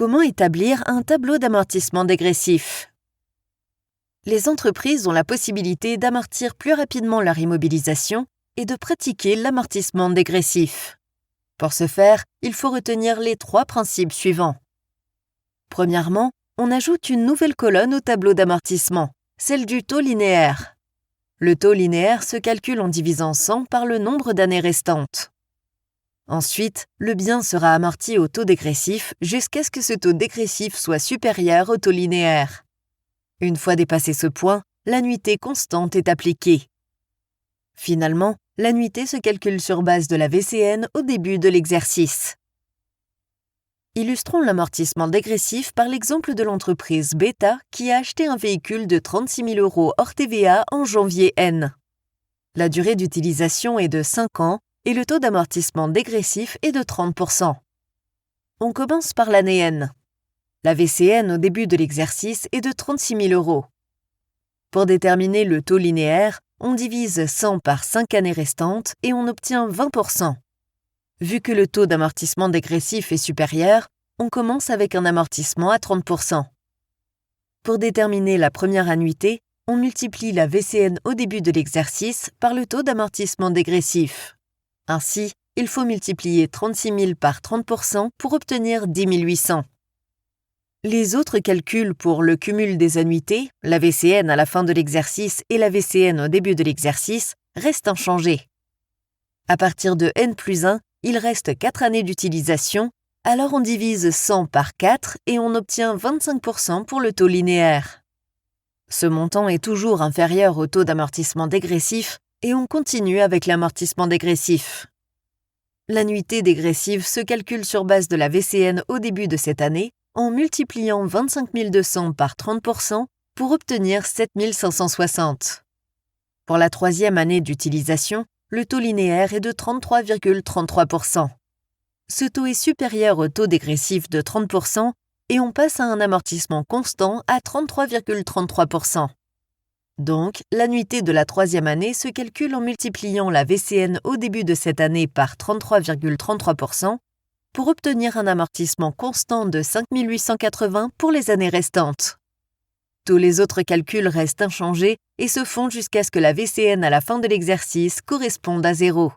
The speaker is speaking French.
Comment établir un tableau d'amortissement dégressif? Les entreprises ont la possibilité d'amortir plus rapidement leur immobilisation et de pratiquer l'amortissement dégressif. Pour ce faire, il faut retenir les 3 principes suivants. Premièrement, on ajoute une nouvelle colonne au tableau d'amortissement, celle du taux linéaire. Le taux linéaire se calcule en divisant 100 par le nombre d'années restantes. Ensuite, le bien sera amorti au taux dégressif jusqu'à ce que ce taux dégressif soit supérieur au taux linéaire. Une fois dépassé ce point, l'annuité constante est appliquée. Finalement, l'annuité se calcule sur base de la VCN au début de l'exercice. Illustrons l'amortissement dégressif par l'exemple de l'entreprise Beta qui a acheté un véhicule de 36 000 € hors TVA en janvier N. La durée d'utilisation est de 5 ans et le taux d'amortissement dégressif est de 30%. On commence par l'année N. La VCN au début de l'exercice est de 36 000 €. Pour déterminer le taux linéaire, on divise 100 par 5 années restantes et on obtient 20%. Vu que le taux d'amortissement dégressif est supérieur, on commence avec un amortissement à 30%. Pour déterminer la première annuité, on multiplie la VCN au début de l'exercice par le taux d'amortissement dégressif. Ainsi, il faut multiplier 36 000 par 30% pour obtenir 10 800. Les autres calculs pour le cumul des annuités, la VCN à la fin de l'exercice et la VCN au début de l'exercice, restent inchangés. À partir de N+1, il reste 4 années d'utilisation, alors on divise 100 par 4 et on obtient 25% pour le taux linéaire. Ce montant est toujours inférieur au taux d'amortissement dégressif et on continue avec l'amortissement dégressif. L'annuité dégressive se calcule sur base de la VCN au début de cette année en multipliant 25 200 par 30% pour obtenir 7 560. Pour la 3e année d'utilisation, le taux linéaire est de 33,33%. Ce taux est supérieur au taux dégressif de 30% et on passe à un amortissement constant à 33,33%. Donc, l'annuité de la 3e année se calcule en multipliant la VCN au début de cette année par 33,33% pour obtenir un amortissement constant de 5 880 pour les années restantes. Tous les autres calculs restent inchangés et se font jusqu'à ce que la VCN à la fin de l'exercice corresponde à 0.